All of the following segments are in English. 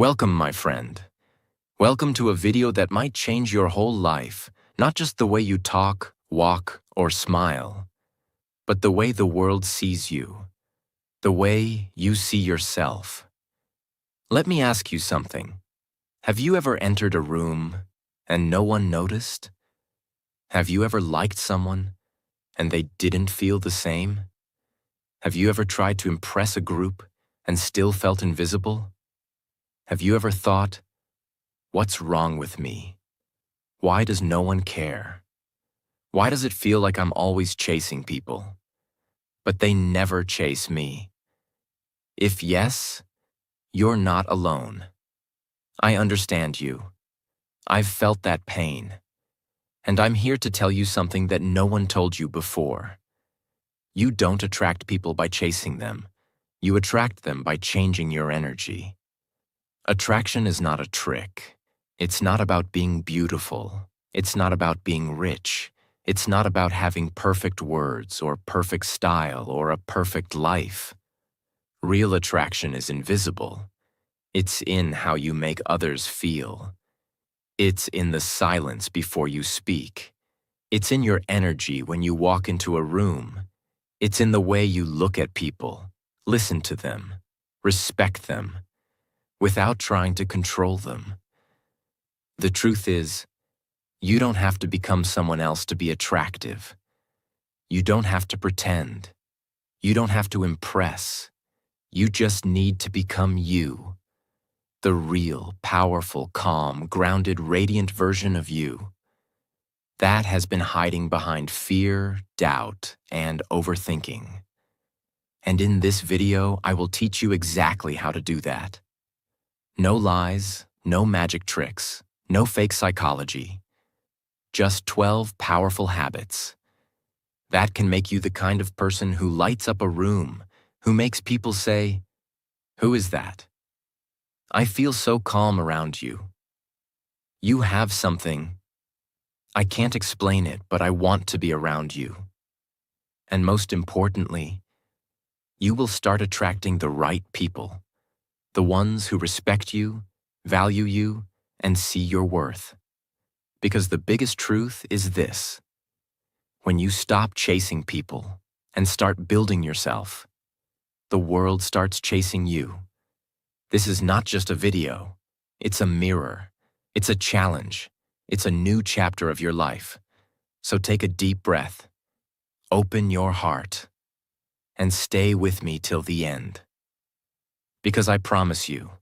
Welcome, my friend. Welcome to a video that might change your whole life, not just the way you talk, walk, or smile, but the way the world sees you, the way you see yourself. Let me ask you something. Have you ever entered a room and no one noticed? Have you ever liked someone and they didn't feel the same? Have you ever tried to impress a group and still felt invisible? Have you ever thought, what's wrong with me? Why does no one care? Why does it feel like I'm always chasing people? But they never chase me. If yes, you're not alone. I understand you. I've felt that pain. And I'm here to tell you something that no one told you before. You don't attract people by chasing them. You attract them by changing your energy. Attraction is not a trick. It's not about being beautiful. It's not about being rich. It's not about having perfect words or perfect style or a perfect life. Real attraction is invisible. It's in how you make others feel. It's in the silence before you speak. It's in your energy when you walk into a room. It's in the way you look at people, listen to them, respect them, without trying to control them. The truth is, you don't have to become someone else to be attractive. You don't have to pretend. You don't have to impress. You just need to become you. The real, powerful, calm, grounded, radiant version of you. That has been hiding behind fear, doubt, and overthinking. And in this video, I will teach you exactly how to do that. No lies, no magic tricks, no fake psychology. Just 12 powerful habits. That can make you the kind of person who lights up a room, who makes people say, "Who is that? I feel so calm around you. You have something. I can't explain it, but I want to be around you." And most importantly, you will start attracting the right people, the ones who respect you, value you, and see your worth. Because the biggest truth is this: when you stop chasing people and start building yourself, the world starts chasing you. This is not just a video. It's a mirror. It's a challenge. It's a new chapter of your life. So take a deep breath, open your heart, and stay with me till the end. Because I promise you,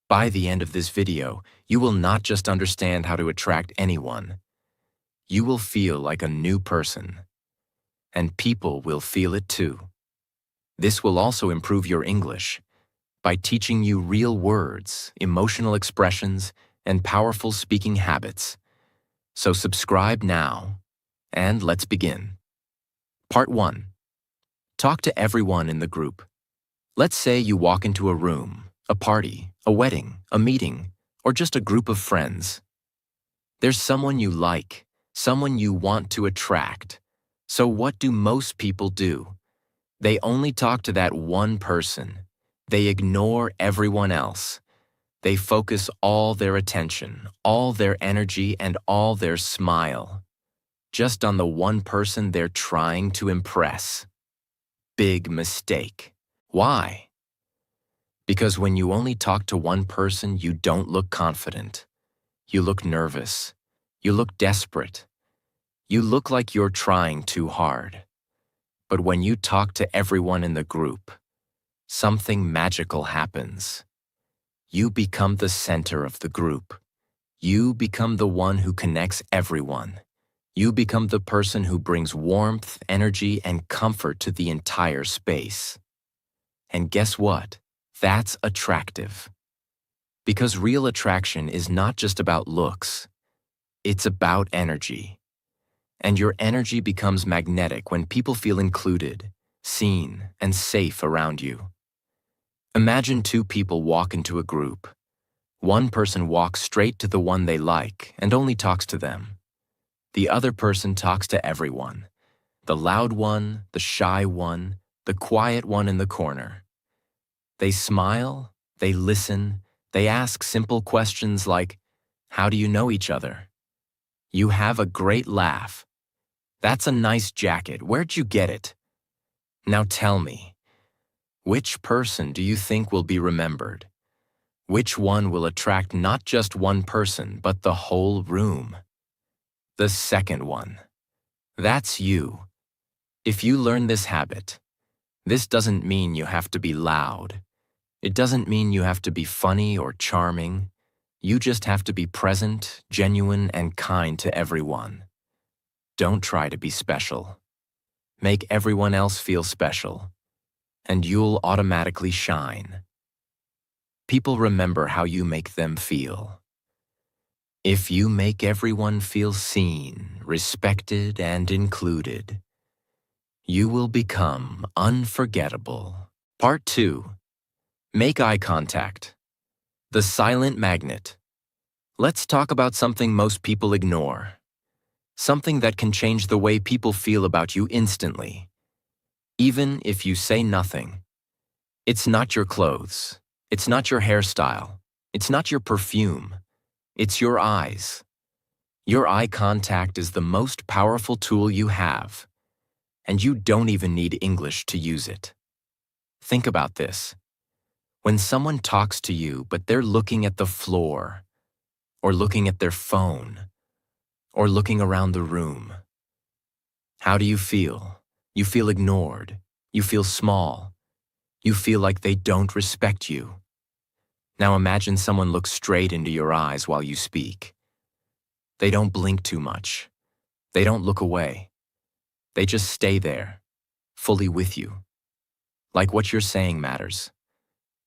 by the end of this video, you will not just understand how to attract anyone. You will feel like a new person. And people will feel it too. This will also improve your English by teaching you real words, emotional expressions, and powerful speaking habits. So subscribe now, and let's begin. Part 1. Talk to everyone in the group. Let's say you walk into a room, a party, a wedding, a meeting, or just a group of friends. There's someone you like, someone you want to attract. So what do most people do? They only talk to that one person. They ignore everyone else. They focus all their attention, all their energy, and all their smile just on the one person they're trying to impress. Big mistake. Why? Because when you only talk to one person, you don't look confident. You look nervous. You look desperate. You look like you're trying too hard. But when you talk to everyone in the group, something magical happens. You become the center of the group. You become the one who connects everyone. You become the person who brings warmth, energy, and comfort to the entire space. And guess what? That's attractive. Because real attraction is not just about looks. It's about energy. And your energy becomes magnetic when people feel included, seen, and safe around you. Imagine two people walk into a group. One person walks straight to the one they like and only talks to them. The other person talks to everyone. The loud one, the shy one, the quiet one in the corner. They smile, they listen, They ask simple questions like, "How do you know each other?" "You have a great laugh." "That's a nice jacket. Where'd you get it?" Now tell me, which person do you think will be remembered? Which one will attract not just one person, but the whole room? The second one. That's you. If you learn this habit, this doesn't mean you have to be loud. It doesn't mean you have to be funny or charming. You just have to be present, genuine, and kind to everyone. Don't try to be special. Make everyone else feel special, and you'll automatically shine. People remember how you make them feel. If you make everyone feel seen, respected, and included, you will become unforgettable. Part 2. Make eye contact. The silent magnet. Let's talk about something most people ignore. Something that can change the way people feel about you instantly. Even if you say nothing. It's not your clothes. It's not your hairstyle. It's not your perfume. It's your eyes. Your eye contact is the most powerful tool you have, and you don't even need English to use it. Think about this. When someone talks to you, but they're looking at the floor, or looking at their phone, or looking around the room, how do you feel? You feel ignored. You feel small. You feel like they don't respect you. Now imagine someone looks straight into your eyes while you speak. They don't blink too much. They don't look away. They just stay there, fully with you. Like what you're saying matters.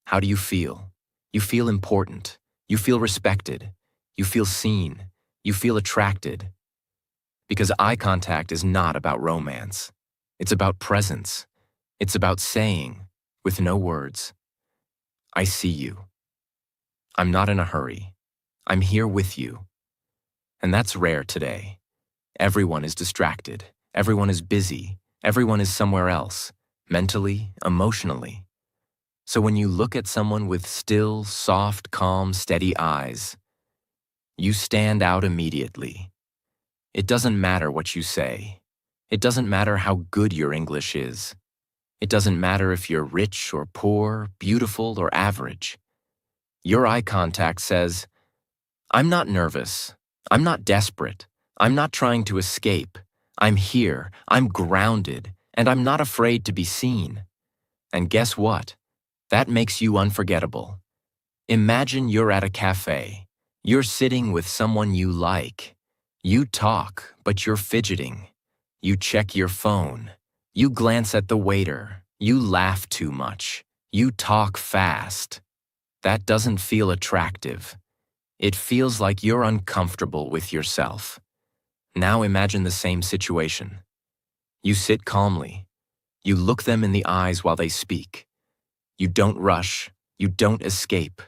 How do you feel? You feel important. You feel respected. You feel seen. You feel attracted. Because eye contact is not about romance. It's about presence. It's about saying, with no words, "I see you. I'm not in a hurry. I'm here with you." And that's rare today. Everyone is distracted. Everyone is busy. Everyone is somewhere else, mentally, emotionally. So when you look at someone with still, soft, calm, steady eyes, you stand out immediately. It doesn't matter what you say. It doesn't matter how good your English is. It doesn't matter if you're rich or poor, beautiful or average. Your eye contact says, "I'm not nervous. I'm not desperate. I'm not trying to escape. I'm here. I'm grounded. And I'm not afraid to be seen." And guess what? That makes you unforgettable. Imagine you're at a cafe. You're sitting with someone you like. You talk, but you're fidgeting. You check your phone. You glance at the waiter. You laugh too much. You talk fast. That doesn't feel attractive. It feels like you're uncomfortable with yourself. Now imagine the same situation. You sit calmly. You look them in the eyes while they speak. You don't rush. You don't escape.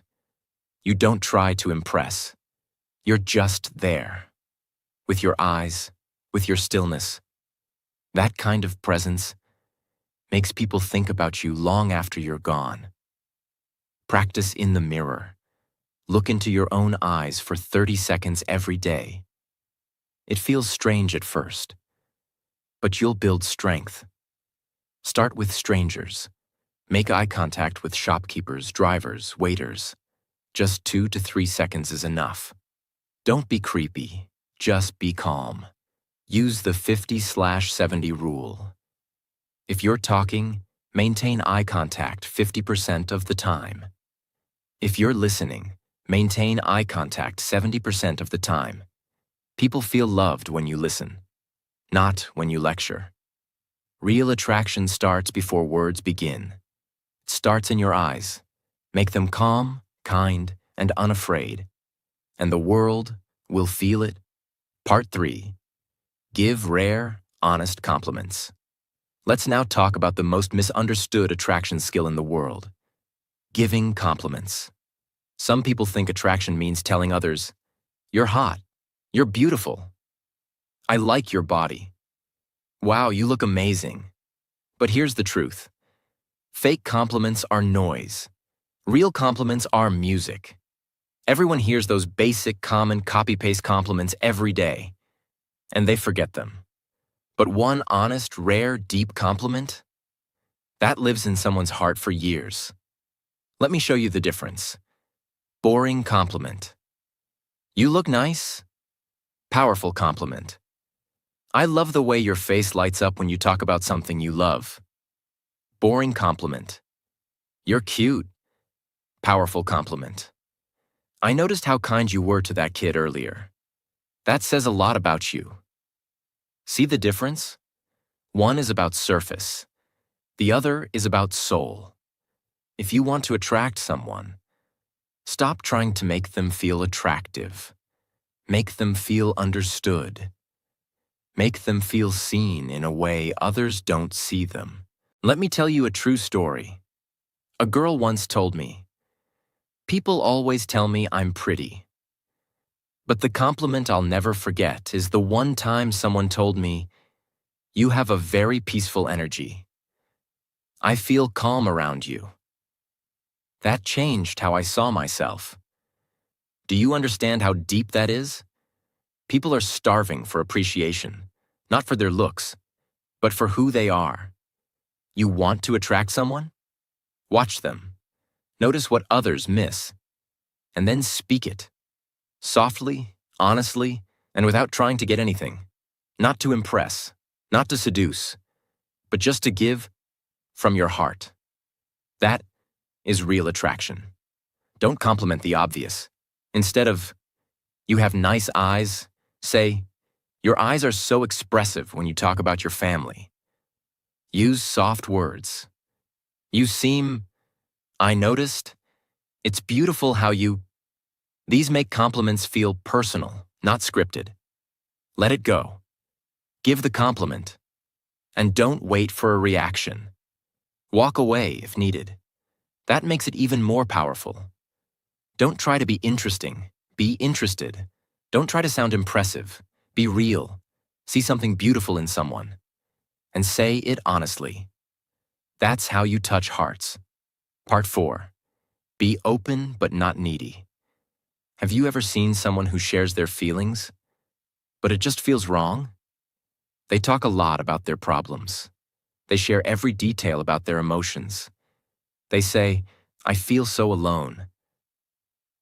You don't try to impress. You're just there. With your eyes, with your stillness. That kind of presence makes people think about you long after you're gone. Practice in the mirror. Look into your own eyes for 30 seconds every day. It feels strange at first, but you'll build strength. Start with strangers. Make eye contact with shopkeepers, drivers, waiters. Just 2 to 3 seconds is enough. Don't be creepy, just be calm. Use the 50/70 rule. If you're talking, maintain eye contact 50% of the time. If you're listening, maintain eye contact 70% of the time. People feel loved when you listen, not when you lecture. Real attraction starts before words begin. It starts in your eyes. Make them calm, kind, and unafraid. And the world will feel it. Part 3. Give rare, honest compliments. Let's now talk about the most misunderstood attraction skill in the world. Giving compliments. Some people think attraction means telling others, "You're hot. You're beautiful. I like your body. Wow, you look amazing." But here's the truth. Fake compliments are noise. Real compliments are music. Everyone hears those basic, common, copy-paste compliments every day, and they forget them. But one honest, rare, deep compliment? That lives in someone's heart for years. Let me show you the difference. Boring compliment. You look nice. Powerful compliment. I love the way your face lights up when you talk about something you love. Boring compliment. You're cute. Powerful compliment. I noticed how kind you were to that kid earlier. That says a lot about you. See the difference? One is about surface. The other is about soul. If you want to attract someone, stop trying to make them feel attractive. Make them feel understood. Make them feel seen in a way others don't see them. Let me tell you a true story. A girl once told me, "People always tell me I'm pretty." But the compliment I'll never forget is the one time someone told me, "You have a very peaceful energy. I feel calm around you." That changed how I saw myself. Do you understand how deep that is? People are starving for appreciation, not for their looks, but for who they are. You want to attract someone? Watch them. Notice what others miss. And then speak it. Softly, honestly, and without trying to get anything. Not to impress, not to seduce, but just to give from your heart. That is real attraction. Don't compliment the obvious. Instead of, "You have nice eyes," say, "Your eyes are so expressive when you talk about your family." Use soft words. "You seem," "I noticed," "It's beautiful how you." These make compliments feel personal, not scripted. Let it go. Give the compliment. And don't wait for a reaction. Walk away if needed. That makes it even more powerful. Don't try to be interesting. Be interested. Don't try to sound impressive. Be real. See something beautiful in someone. And say it honestly. That's how you touch hearts. Part 4. Be open but not needy. Have you ever seen someone who shares their feelings, but it just feels wrong? They talk a lot about their problems. They share every detail about their emotions. They say, "I feel so alone.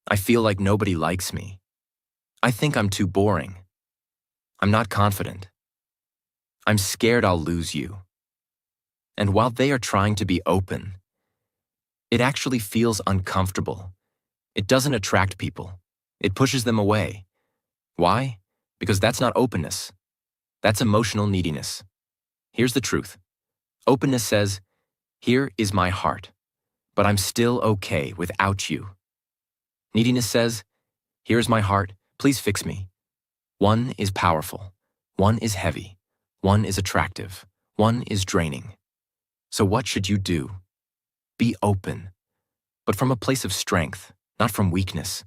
I feel like nobody likes me. I think I'm too boring. I'm not confident. I'm scared I'll lose you." And while they are trying to be open, it actually feels uncomfortable. It doesn't attract people. It pushes them away. Why? Because that's not openness. That's emotional neediness. Here's the truth. Openness says, "Here is my heart, but I'm still okay without you." Neediness says, "Here's my heart, please fix me." One is powerful. One is heavy. One is attractive. One is draining. So what should you do? Be open, but from a place of strength, not from weakness.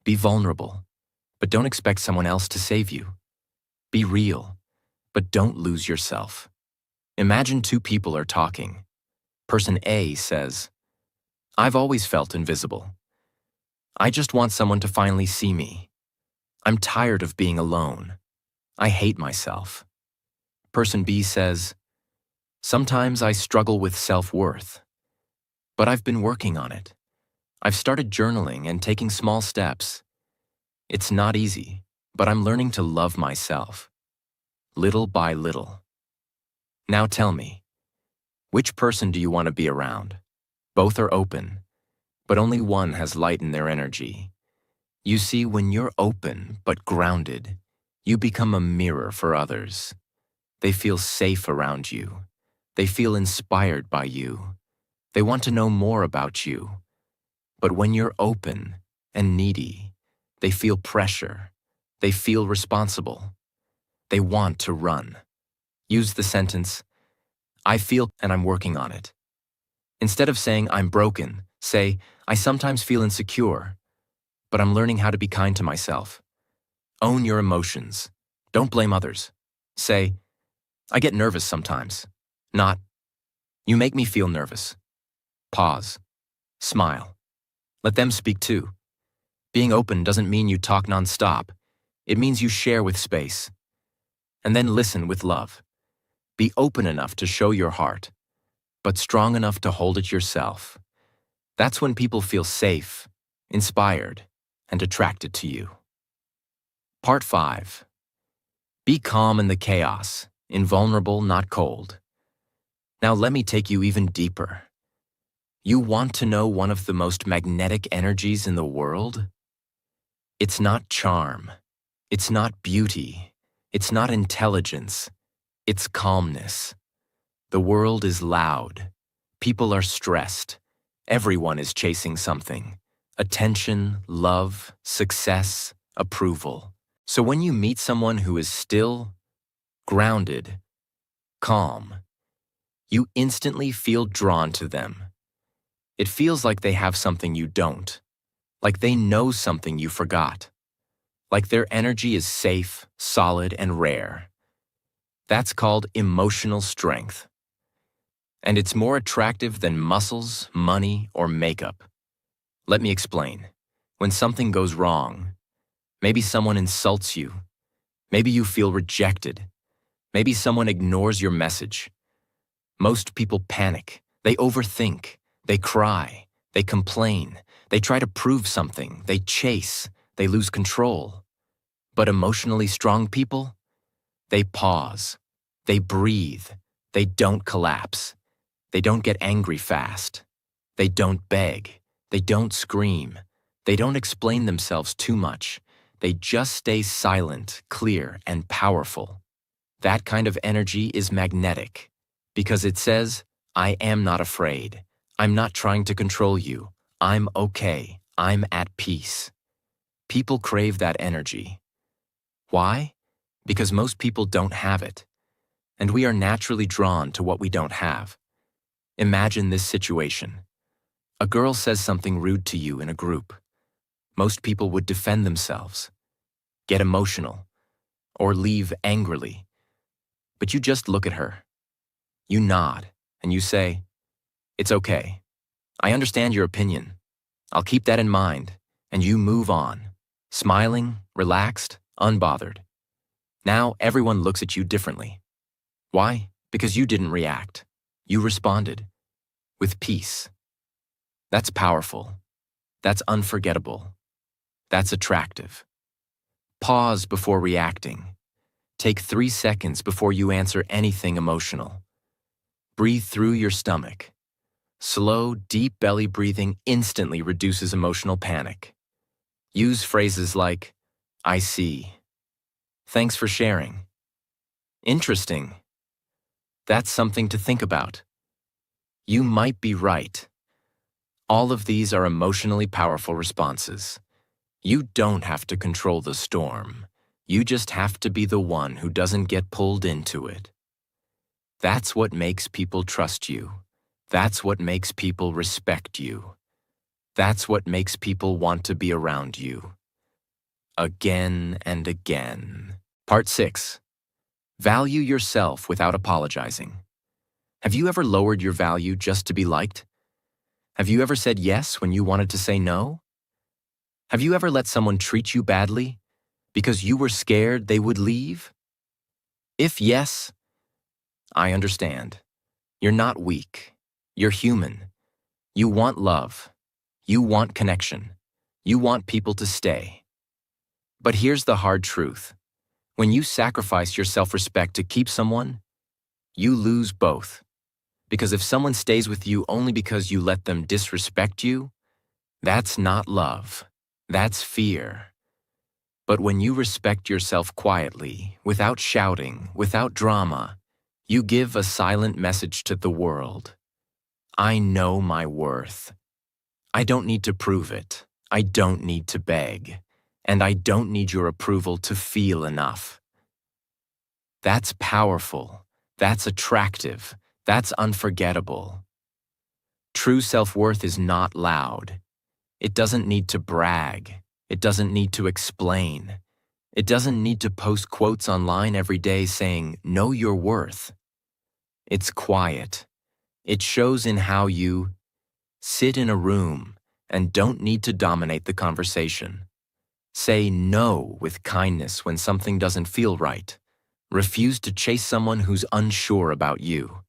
Be vulnerable, but don't expect someone else to save you. Be real, but don't lose yourself. Imagine two people are talking. Person A says, "I've always felt invisible. I just want someone to finally see me. I'm tired of being alone. I hate myself." Person B says, "Sometimes I struggle with self-worth, but I've been working on it. I've started journaling and taking small steps. It's not easy, but I'm learning to love myself, little by little." Now tell me, which person do you want to be around? Both are open, but only one has light in their energy. You see, when you're open but grounded, you become a mirror for others. They feel safe around you. They feel inspired by you. They want to know more about you. But when you're open and needy, they feel pressure. They feel responsible. They want to run. Use the sentence, "I feel and I'm working on it." Instead of saying, "I'm broken," say, "I sometimes feel insecure, but I'm learning how to be kind to myself." Own your emotions. Don't blame others. Say, "I get nervous sometimes." Not, "You make me feel nervous." Pause. Smile. Let them speak too. Being open doesn't mean you talk nonstop. It means you share with space. And then listen with love. Be open enough to show your heart, but strong enough to hold it yourself. That's when people feel safe, inspired, and attracted to you. Part 5. Be calm in the chaos, invulnerable, not cold. Now let me take you even deeper. You want to know one of the most magnetic energies in the world? It's not charm. It's not beauty. It's not intelligence. It's calmness. The world is loud. People are stressed. Everyone is chasing something. Attention, love, success, approval. So when you meet someone who is still, grounded, calm, you instantly feel drawn to them. It feels like they have something you don't, like they know something you forgot, like their energy is safe, solid, and rare. That's called emotional strength. And it's more attractive than muscles, money, or makeup. Let me explain. When something goes wrong, maybe someone insults you, maybe you feel rejected, maybe someone ignores your message. Most people panic, they overthink, they cry, they complain, they try to prove something, they chase, they lose control. But emotionally strong people, they pause, they breathe, they don't collapse, they don't get angry fast, they don't beg, they don't scream, they don't explain themselves too much, they just stay silent, clear, and powerful. That kind of energy is magnetic, because it says, I am not afraid. I'm not trying to control you. I'm okay. I'm at peace. People crave that energy. Why? Because most people don't have it, and we are naturally drawn to what we don't have. Imagine this situation. A girl says something rude to you in a group. Most people would defend themselves, get emotional, or leave angrily. But you just look at her. You nod, and you say, it's okay. I understand your opinion. I'll keep that in mind, and you move on, smiling, relaxed, unbothered. Now everyone looks at you differently. Why? Because you didn't react. You responded with peace. That's powerful. That's unforgettable. That's attractive. Pause before reacting. Take 3 seconds before you answer anything emotional. Breathe through your stomach. Slow, deep belly breathing instantly reduces emotional panic. Use phrases like, I see. Thanks for sharing. Interesting. That's something to think about. You might be right. All of these are emotionally powerful responses. You don't have to control the storm. You just have to be the one who doesn't get pulled into it. That's what makes people trust you. That's what makes people respect you. That's what makes people want to be around you. Again and again. Part 6. Value yourself without apologizing. Have you ever lowered your value just to be liked? Have you ever said yes when you wanted to say no? Have you ever let someone treat you badly because you were scared they would leave? If yes, I understand. You're not weak. You're human. You want love. You want connection. You want people to stay. But here's the hard truth. When you sacrifice your self-respect to keep someone, you lose both. Because if someone stays with you only because you let them disrespect you, that's not love. That's fear. But when you respect yourself quietly, without shouting, without drama, you give a silent message to the world. I know my worth. I don't need to prove it. I don't need to beg. And I don't need your approval to feel enough. That's powerful. That's attractive. That's unforgettable. True self-worth is not loud. It doesn't need to brag. It doesn't need to explain. It doesn't need to post quotes online every day saying, know your worth. It's quiet. It shows in how you sit in a room and don't need to dominate the conversation. Say no with kindness when something doesn't feel right. Refuse to chase someone who's unsure about you.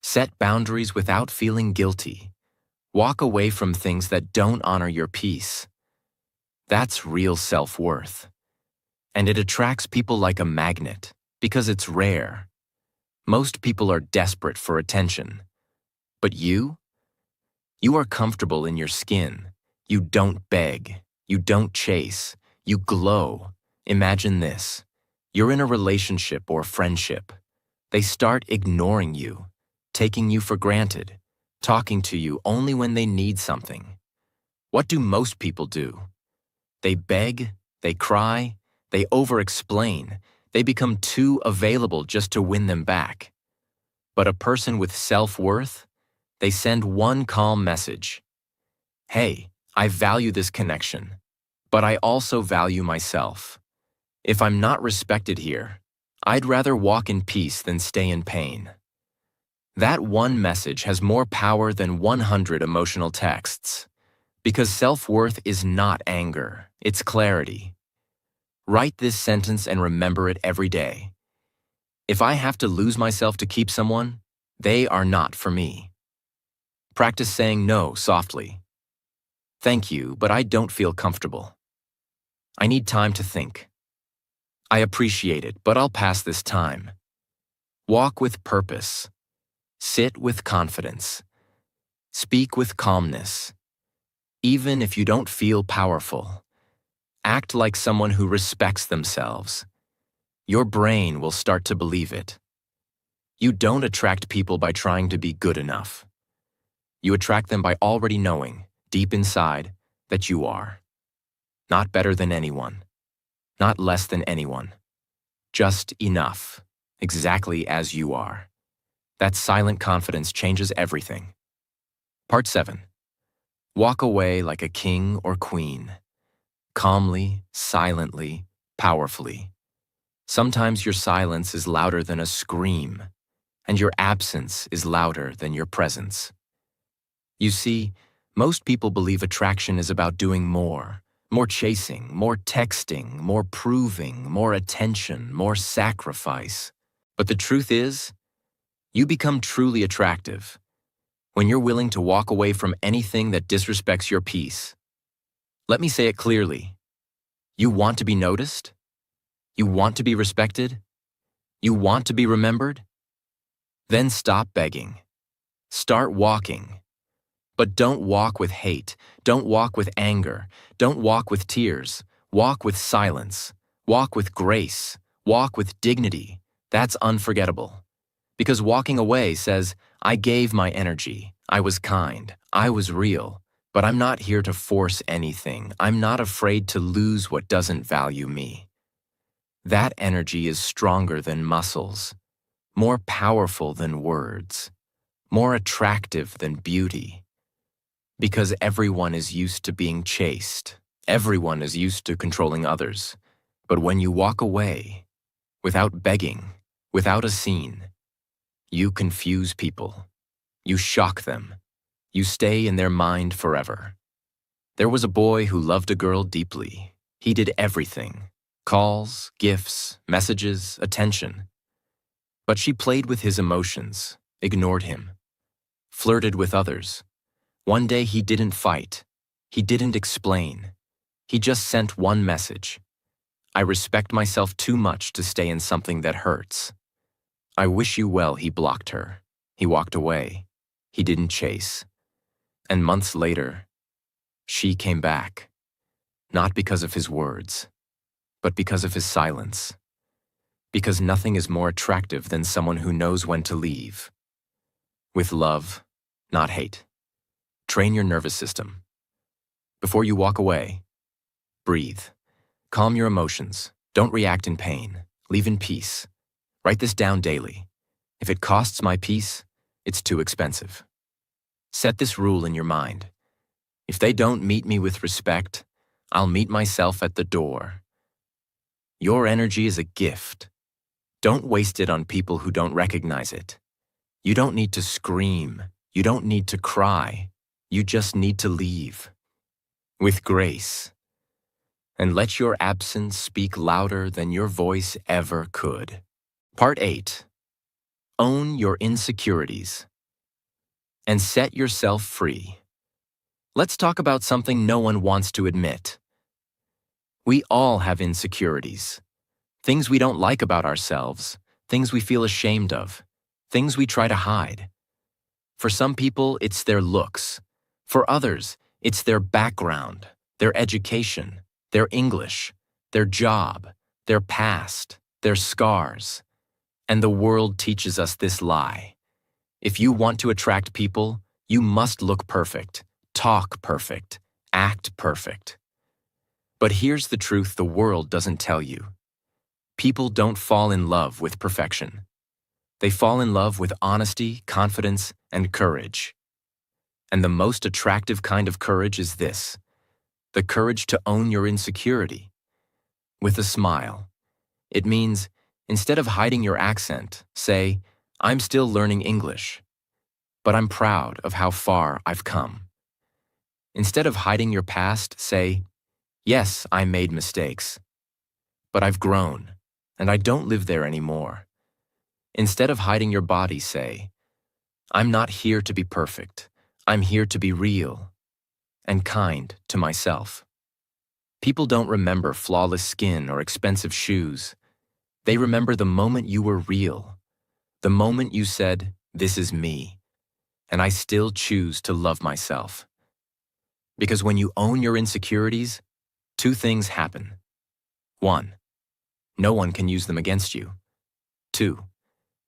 Set boundaries without feeling guilty. Walk away from things that don't honor your peace. That's real self-worth. And it attracts people like a magnet because it's rare. Most people are desperate for attention. But you? You are comfortable in your skin. You don't beg. You don't chase. You glow. Imagine this. You're in a relationship or friendship. They start ignoring you, taking you for granted, talking to you only when they need something. What do most people do? They beg, they cry, they over-explain, they become too available just to win them back. But a person with self-worth, they send one calm message. Hey, I value this connection, but I also value myself. If I'm not respected here, I'd rather walk in peace than stay in pain. That one message has more power than 100 emotional texts. Because self-worth is not anger, it's clarity. Write this sentence and remember it every day. If I have to lose myself to keep someone, they are not for me. Practice saying no softly. Thank you, but I don't feel comfortable. I need time to think. I appreciate it, but I'll pass this time. Walk with purpose. Sit with confidence. Speak with calmness. Even if you don't feel powerful, act like someone who respects themselves. Your brain will start to believe it. You don't attract people by trying to be good enough. You attract them by already knowing, deep inside, that you are. Not better than anyone. Not less than anyone. Just enough, exactly as you are. That silent confidence changes everything. Part 7. Walk away like a king or queen. Calmly, silently, powerfully. Sometimes your silence is louder than a scream, and your absence is louder than your presence. You see, most people believe attraction is about doing more chasing, more texting, more proving, more attention, more sacrifice. But the truth is, you become truly attractive when you're willing to walk away from anything that disrespects your peace. Let me say it clearly. You want to be noticed? You want to be respected? You want to be remembered? Then stop begging. Start walking. But don't walk with hate. Don't walk with anger. Don't walk with tears. Walk with silence. Walk with grace. Walk with dignity. That's unforgettable. Because walking away says, I gave my energy. I was kind. I was real. But I'm not here to force anything. I'm not afraid to lose what doesn't value me. That energy is stronger than muscles, more powerful than words, more attractive than beauty. Because everyone is used to being chased. Everyone is used to controlling others. But when you walk away, without begging, without a scene, you confuse people. You shock them. You stay in their mind forever. There was a boy who loved a girl deeply. He did everything. Calls, gifts, messages, attention. But she played with his emotions, ignored him, flirted with others. One day he didn't fight. He didn't explain. He just sent one message. I respect myself too much to stay in something that hurts. I wish you well, he blocked her. He walked away. He didn't chase. And months later, she came back. Not because of his words, but because of his silence. Because nothing is more attractive than someone who knows when to leave. With love, not hate. Train your nervous system. Before you walk away, breathe. Calm your emotions. Don't react in pain. Leave in peace. Write this down daily. If it costs my peace, it's too expensive. Set this rule in your mind. If they don't meet me with respect, I'll meet myself at the door. Your energy is a gift. Don't waste it on people who don't recognize it. You don't need to scream. You don't need to cry. You just need to leave. with grace, and let your absence speak louder than your voice ever could. Part 8. Own your insecurities and set yourself free. Let's talk about something no one wants to admit. We all have insecurities. Things we don't like about ourselves, things we feel ashamed of, things we try to hide. For some people, it's their looks. For others, it's their background, their education, their English, their job, their past, their scars. And the world teaches us this lie. If you want to attract people, you must look perfect, talk perfect, act perfect. But here's the truth the world doesn't tell you. People don't fall in love with perfection. They fall in love with honesty, confidence, and courage. And the most attractive kind of courage is this: the courage to own your insecurity. With a smile. It means, instead of hiding your accent, say, "I'm still learning English, but I'm proud of how far I've come." Instead of hiding your past, say, "Yes, I made mistakes, but I've grown, and I don't live there anymore." Instead of hiding your body, say, "I'm not here to be perfect. I'm here to be real and kind to myself." People don't remember flawless skin or expensive shoes. They remember the moment you were real, the moment you said, "This is me, and I still choose to love myself." Because when you own your insecurities, two things happen. 1, no one can use them against you. 2,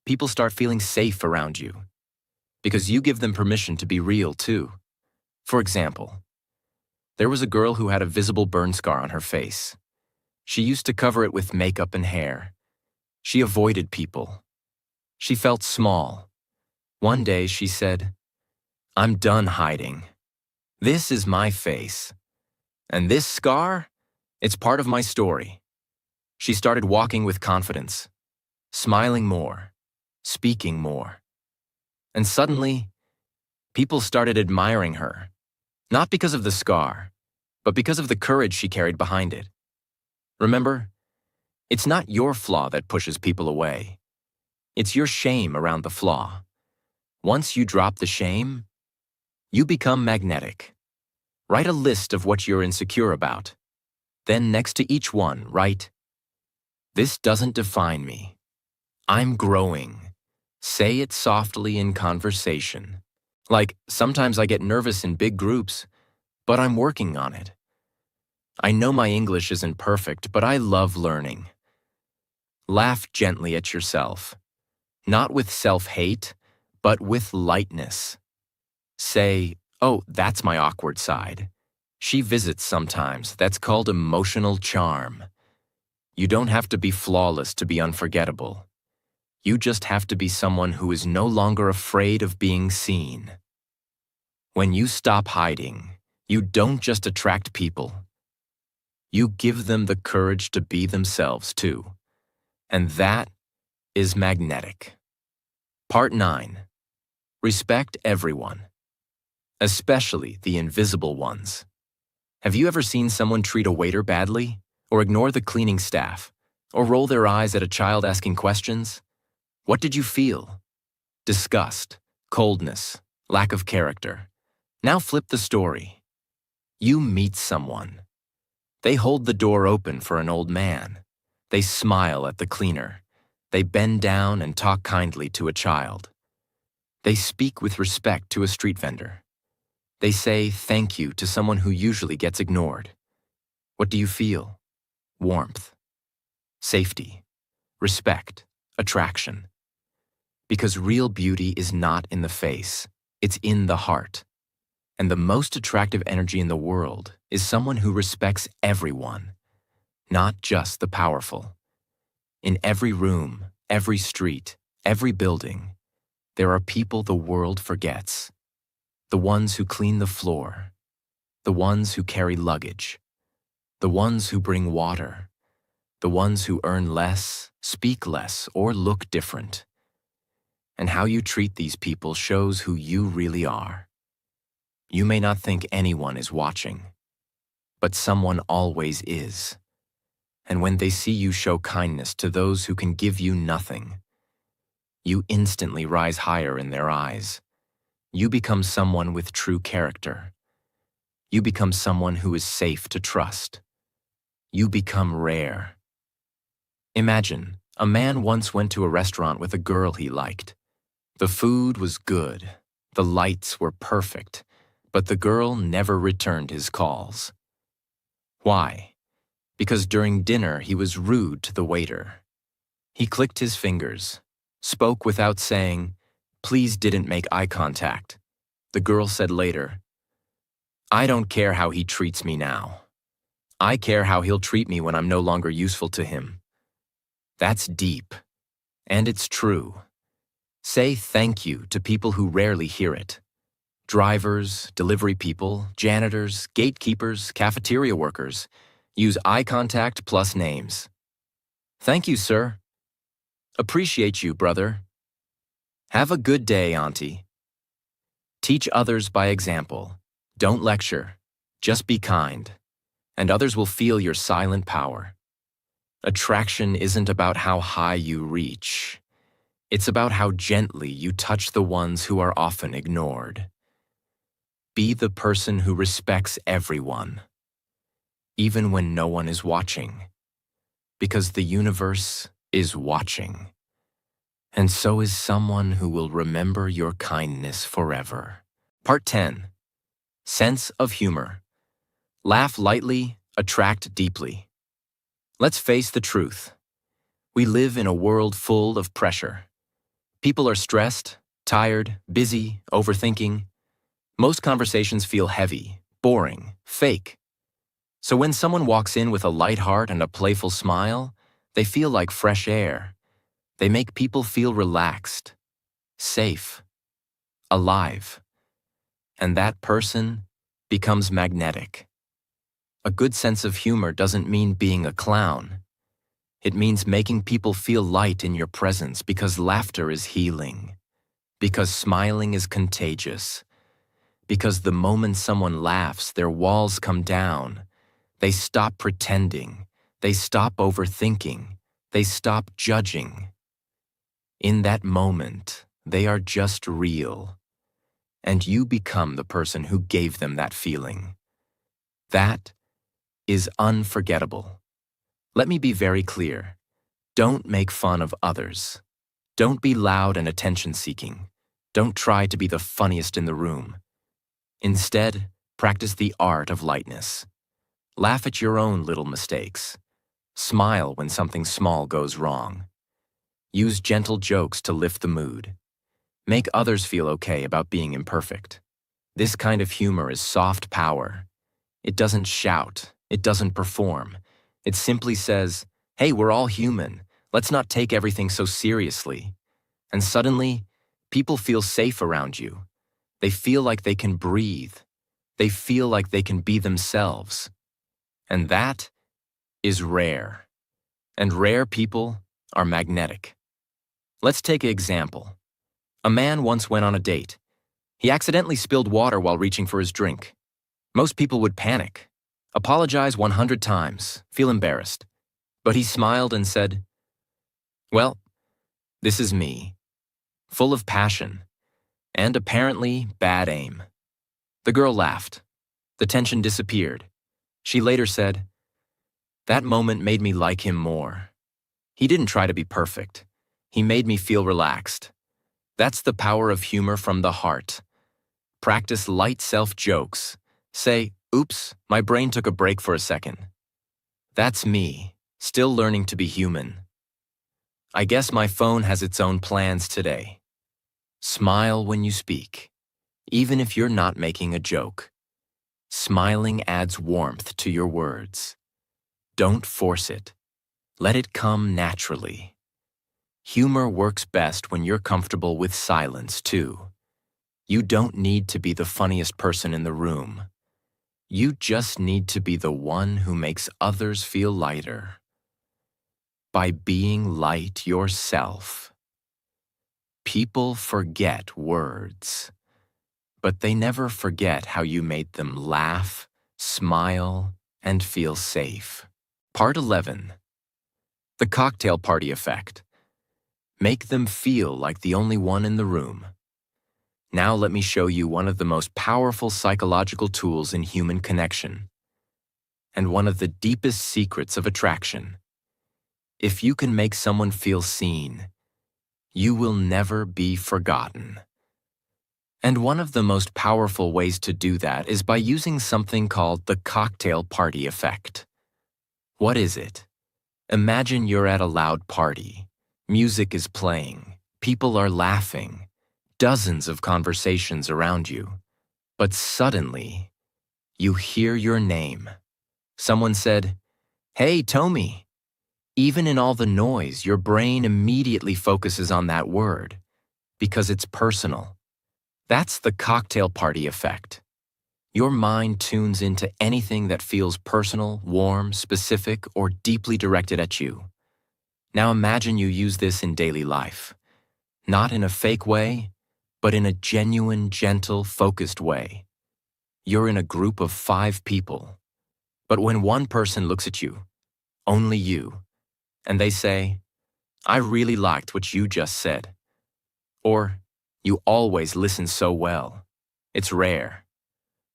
people start feeling safe around you, because you give them permission to be real too. For example, there was a girl who had a visible burn scar on her face. She used to cover it with makeup and hair. She avoided people. She felt small. One day she said, "I'm done hiding. This is my face. And this scar, it's part of my story." She started walking with confidence, smiling more, speaking more. And suddenly, people started admiring her, not because of the scar, but because of the courage she carried behind it. Remember, it's not your flaw that pushes people away. It's your shame around the flaw. Once you drop the shame, you become magnetic. Write a list of what you're insecure about. Then next to each one, write, "This doesn't define me. I'm growing." Say it softly in conversation. Like, "Sometimes I get nervous in big groups, but I'm working on it. I know my English isn't perfect, but I love learning." Laugh gently at yourself, not with self-hate, but with lightness. Say, "Oh, that's my awkward side. She visits sometimes. That's called emotional charm." You don't have to be flawless to be unforgettable. You just have to be someone who is no longer afraid of being seen. When you stop hiding, you don't just attract people. You give them the courage to be themselves too. And that is magnetic. Part 9. Respect everyone, especially the invisible ones. Have you ever seen someone treat a waiter badly, or ignore the cleaning staff, or roll their eyes at a child asking questions? What did you feel? Disgust, coldness, lack of character. Now flip the story. You meet someone. They hold the door open for an old man. They smile at the cleaner. They bend down and talk kindly to a child. They speak with respect to a street vendor. They say thank you to someone who usually gets ignored. What do you feel? Warmth, safety, respect, attraction. Because real beauty is not in the face, it's in the heart. And the most attractive energy in the world is someone who respects everyone, not just the powerful. In every room, every street, every building, there are people the world forgets. The ones who clean the floor, the ones who carry luggage, the ones who bring water, the ones who earn less, speak less, or look different. And how you treat these people shows who you really are. You may not think anyone is watching, but someone always is. And when they see you show kindness to those who can give you nothing, you instantly rise higher in their eyes. You become someone with true character. You become someone who is safe to trust. You become rare. Imagine, a man once went to a restaurant with a girl he liked. The food was good, the lights were perfect, but the girl never returned his calls. Why? Because during dinner he was rude to the waiter. He clicked his fingers, spoke without saying, "Please didn't make eye contact." The girl said later, "I don't care how he treats me now. I care how he'll treat me when I'm no longer useful to him." That's deep, and it's true. Say thank you to people who rarely hear it. Drivers, delivery people, janitors, gatekeepers, cafeteria workers. Use eye contact plus names. "Thank you, sir." "Appreciate you, brother." "Have a good day, auntie." Teach others by example. Don't lecture. Just be kind, and others will feel your silent power. Attraction isn't about how high you reach. It's about how gently you touch the ones who are often ignored. Be the person who respects everyone, even when no one is watching, because the universe is watching. And so is someone who will remember your kindness forever. Part 10. Sense of humor. Laugh lightly, attract deeply. Let's face the truth. We live in a world full of pressure. People are stressed, tired, busy, overthinking. Most conversations feel heavy, boring, fake. So when someone walks in with a light heart and a playful smile, they feel like fresh air. They make people feel relaxed, safe, alive. And that person becomes magnetic. A good sense of humor doesn't mean being a clown. It means making people feel light in your presence because laughter is healing, because smiling is contagious, because the moment someone laughs, their walls come down. They stop pretending. They stop overthinking. They stop judging. In that moment, they are just real. And you become the person who gave them that feeling. That is unforgettable. Let me be very clear. Don't make fun of others. Don't be loud and attention-seeking. Don't try to be the funniest in the room. Instead, practice the art of lightness. Laugh at your own little mistakes. Smile when something small goes wrong. Use gentle jokes to lift the mood. Make others feel okay about being imperfect. This kind of humor is soft power. It doesn't shout. It doesn't perform. It simply says, "Hey, we're all human. Let's not take everything so seriously." And suddenly, people feel safe around you. They feel like they can breathe. They feel like they can be themselves. And that is rare. And rare people are magnetic. Let's take an example. A man once went on a date. He accidentally spilled water while reaching for his drink. Most people would panic, apologize 100 times, feel embarrassed. But he smiled and said, "Well, this is me, full of passion, and apparently bad aim." The girl laughed. The tension disappeared. She later said, "That moment made me like him more. He didn't try to be perfect. He made me feel relaxed." That's the power of humor from the heart. Practice light self-jokes. Say, "Oops, my brain took a break for a second. That's me, still learning to be human. I guess my phone has its own plans today." Smile when you speak, even if you're not making a joke. Smiling adds warmth to your words. Don't force it. Let it come naturally. Humor works best when you're comfortable with silence, too. You don't need to be the funniest person in the room. You just need to be the one who makes others feel lighter. By being light yourself. People forget words, but they never forget how you made them laugh, smile, and feel safe. Part 11. The cocktail party effect. Make them feel like the only one in the room. Now let me show you one of the most powerful psychological tools in human connection, and one of the deepest secrets of attraction. If you can make someone feel seen, you will never be forgotten. And one of the most powerful ways to do that is by using something called the cocktail party effect. What is it? Imagine you're at a loud party. Music is playing. People are laughing. Dozens of conversations around you. But suddenly, you hear your name. Someone said, "Hey, Tommy." Even in all the noise, your brain immediately focuses on that word because it's personal. That's the cocktail party effect. Your mind tunes into anything that feels personal, warm, specific, or deeply directed at you. Now imagine you use this in daily life. Not in a fake way, but in a genuine, gentle, focused way. You're in a group of 5 people. But when one person looks at you, only you, and they say, "I really liked what you just said," or "You always listen so well. It's rare."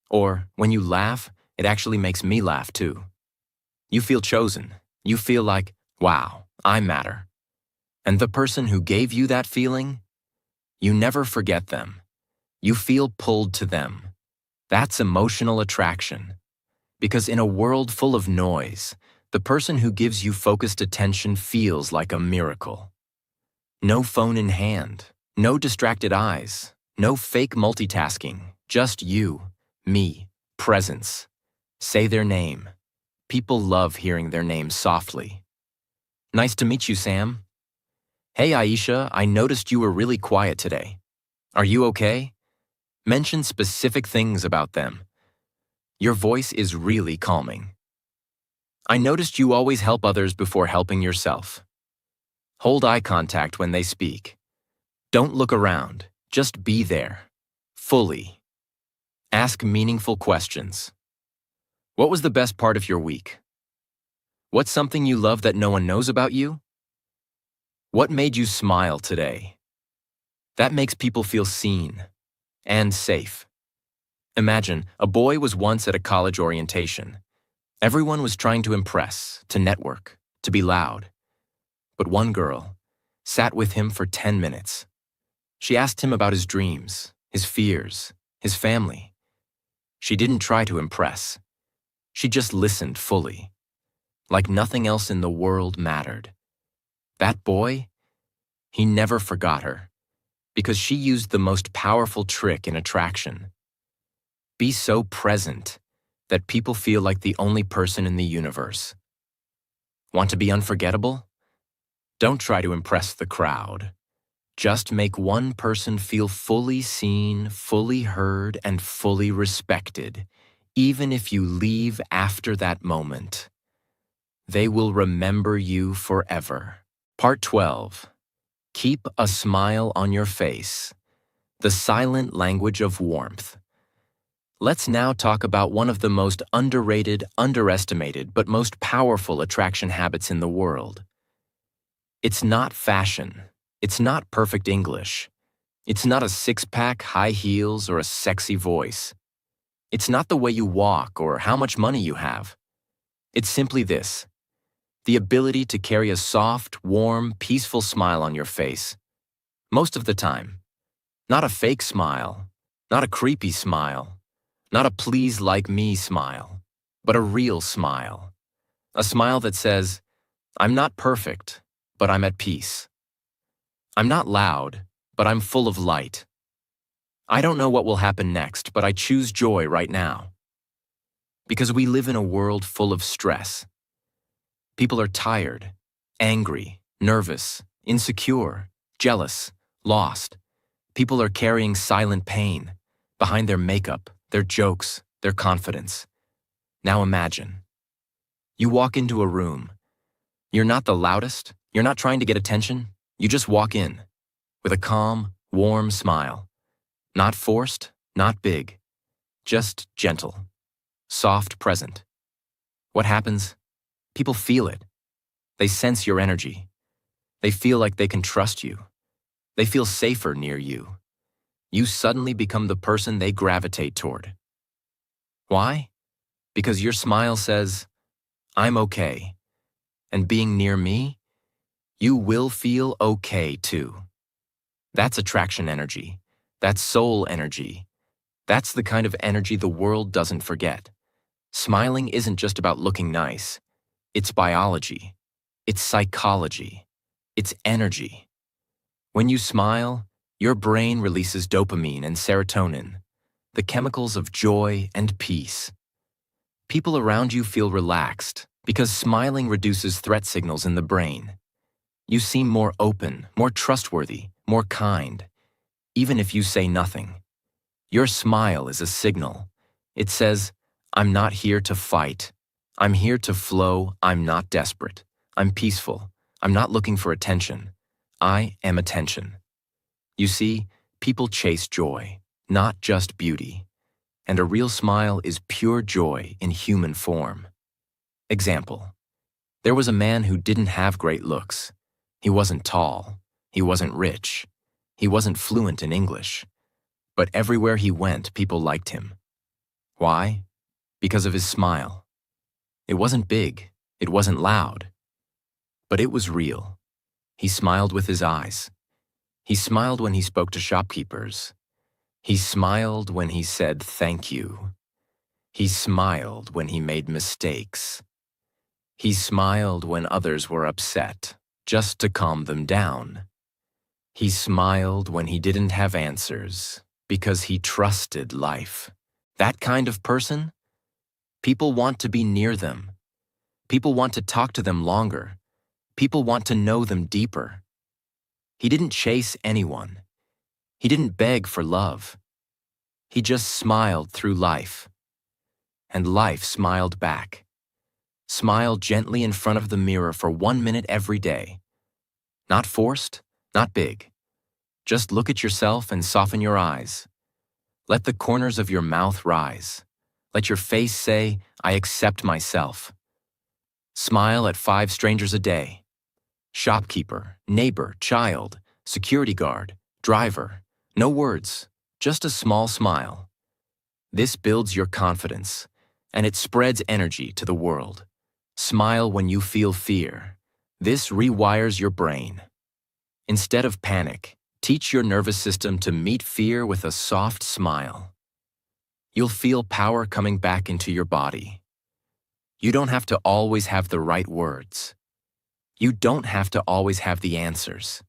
Or, "When you laugh, it actually makes me laugh too." You feel chosen. You feel like, wow, I matter. And the person who gave you that feeling, you never forget them. You feel pulled to them. That's emotional attraction. Because in a world full of noise, the person who gives you focused attention feels like a miracle. No phone in hand, no distracted eyes, no fake multitasking, just you, me, presence. Say their name. People love hearing their name softly. "Nice to meet you, Sam." "Hey, Aisha, I noticed you were really quiet today. Are you okay?" Mention specific things about them. Your voice is really calming. "I noticed you always help others before helping yourself." Hold eye contact when they speak. Don't look around, just be there, fully. Ask meaningful questions. What was the best part of your week? What's something you love that no one knows about you? What made you smile today? That makes people feel seen and safe. Imagine, a boy was once at a college orientation. Everyone was trying to impress, to network, to be loud. But one girl sat with him for 10 minutes. She asked him about his dreams, his fears, his family. She didn't try to impress. She just listened fully, like nothing else in the world mattered. That boy, he never forgot her, because she used the most powerful trick in attraction. Be so present that people feel like the only person in the universe. Want to be unforgettable? Don't try to impress the crowd. Just make one person feel fully seen, fully heard, and fully respected, even if you leave after that moment. They will remember you forever. Part 12. Keep a smile on your face. The silent language of warmth. Let's now talk about one of the most underrated, underestimated, but most powerful attraction habits in the world. It's not fashion. It's not perfect English. It's not a six-pack, high heels, or a sexy voice. It's not the way you walk or how much money you have. It's simply this: the ability to carry a soft, warm, peaceful smile on your face. Most of the time. Not a fake smile, not a creepy smile, not a please like me smile, but a real smile. A smile that says, "I'm not perfect, but I'm at peace. I'm not loud, but I'm full of light. I don't know what will happen next, but I choose joy right now." Because we live in a world full of stress. People are tired, angry, nervous, insecure, jealous, lost. People are carrying silent pain behind their makeup, their jokes, their confidence. Now imagine. You walk into a room. You're not the loudest. You're not trying to get attention. You just walk in with a calm, warm smile. Not forced, not big, just gentle, soft, present. What happens? People feel it. They sense your energy. They feel like they can trust you. They feel safer near you. You suddenly become the person they gravitate toward. Why? Because your smile says, I'm okay. And being near me, you will feel okay too. That's attraction energy. That's soul energy. That's the kind of energy the world doesn't forget. Smiling isn't just about looking nice. It's biology. It's psychology. It's energy. When you smile, your brain releases dopamine and serotonin, the chemicals of joy and peace. People around you feel relaxed because smiling reduces threat signals in the brain. You seem more open, more trustworthy, more kind, even if you say nothing. Your smile is a signal. It says, I'm not here to fight. I'm here to flow. I'm not desperate. I'm peaceful. I'm not looking for attention. I am attention. You see, people chase joy, not just beauty. And a real smile is pure joy in human form. Example. There was a man who didn't have great looks. He wasn't tall. He wasn't rich. He wasn't fluent in English. But everywhere he went, people liked him. Why? Because of his smile. It wasn't big. It wasn't loud. But it was real. He smiled with his eyes. He smiled when he spoke to shopkeepers. He smiled when he said thank you. He smiled when he made mistakes. He smiled when others were upset, just to calm them down. He smiled when he didn't have answers, because he trusted life. That kind of person? People want to be near them. People want to talk to them longer. People want to know them deeper. He didn't chase anyone. He didn't beg for love. He just smiled through life. And life smiled back. Smile gently in front of the mirror for 1 minute every day. Not forced, not big. Just look at yourself and soften your eyes. Let the corners of your mouth rise. Let your face say, I accept myself. Smile at 5 strangers a day. Shopkeeper, neighbor, child, security guard, driver. No words, just a small smile. This builds your confidence, and it spreads energy to the world. Smile when you feel fear. This rewires your brain. Instead of panic, teach your nervous system to meet fear with a soft smile. You'll feel power coming back into your body. You don't have to always have the right words. You don't have to always have the answers.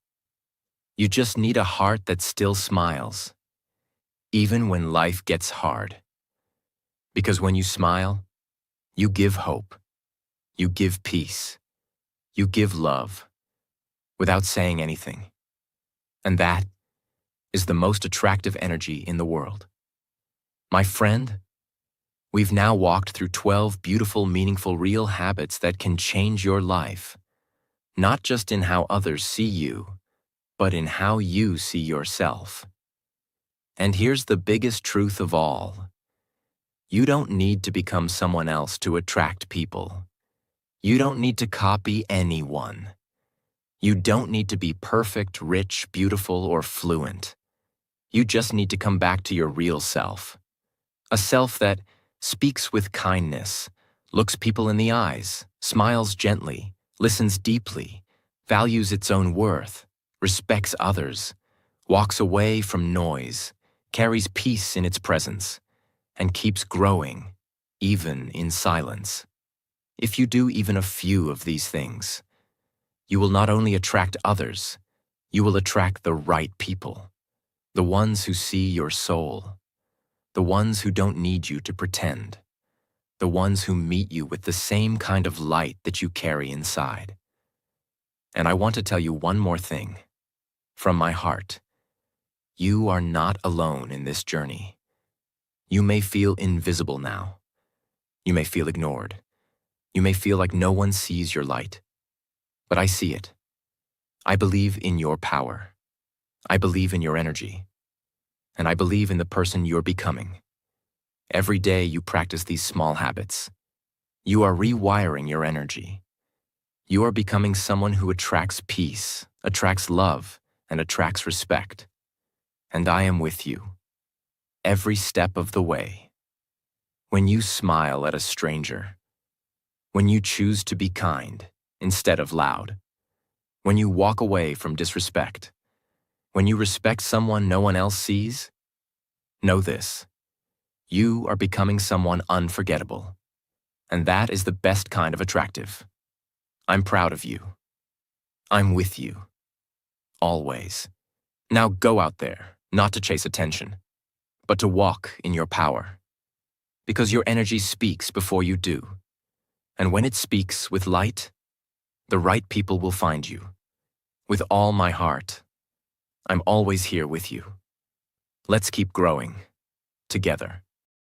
You just need a heart that still smiles, even when life gets hard. Because when you smile, you give hope. You give peace. You give love, without saying anything. And that is the most attractive energy in the world. My friend, we've now walked through 12 beautiful, meaningful, real habits that can change your life, not just in how others see you, but in how you see yourself. And here's the biggest truth of all. You don't need to become someone else to attract people. You don't need to copy anyone. You don't need to be perfect, rich, beautiful, or fluent. You just need to come back to your real self. A self that speaks with kindness, looks people in the eyes, smiles gently, listens deeply, values its own worth, respects others, walks away from noise, carries peace in its presence, and keeps growing, even in silence. If you do even a few of these things, you will not only attract others, you will attract the right people, the ones who see your soul, the ones who don't need you to pretend, the ones who meet you with the same kind of light that you carry inside. And I want to tell you one more thing, from my heart. You are not alone in this journey. You may feel invisible now. You may feel ignored. You may feel like no one sees your light. But I see it. I believe in your power. I believe in your energy. And I believe in the person you're becoming. Every day you practice these small habits. You are rewiring your energy. You are becoming someone who attracts peace, attracts love, and attracts respect. And I am with you, every step of the way. When you smile at a stranger, when you choose to be kind instead of loud, when you walk away from disrespect, when you respect someone no one else sees, know this: you are becoming someone unforgettable. And that is the best kind of attractive. I'm proud of you. I'm with you. Always. Now go out there, not to chase attention, but to walk in your power. Because your energy speaks before you do. And when it speaks with light, the right people will find you. With all my heart, I'm always here with you. Let's keep growing, together.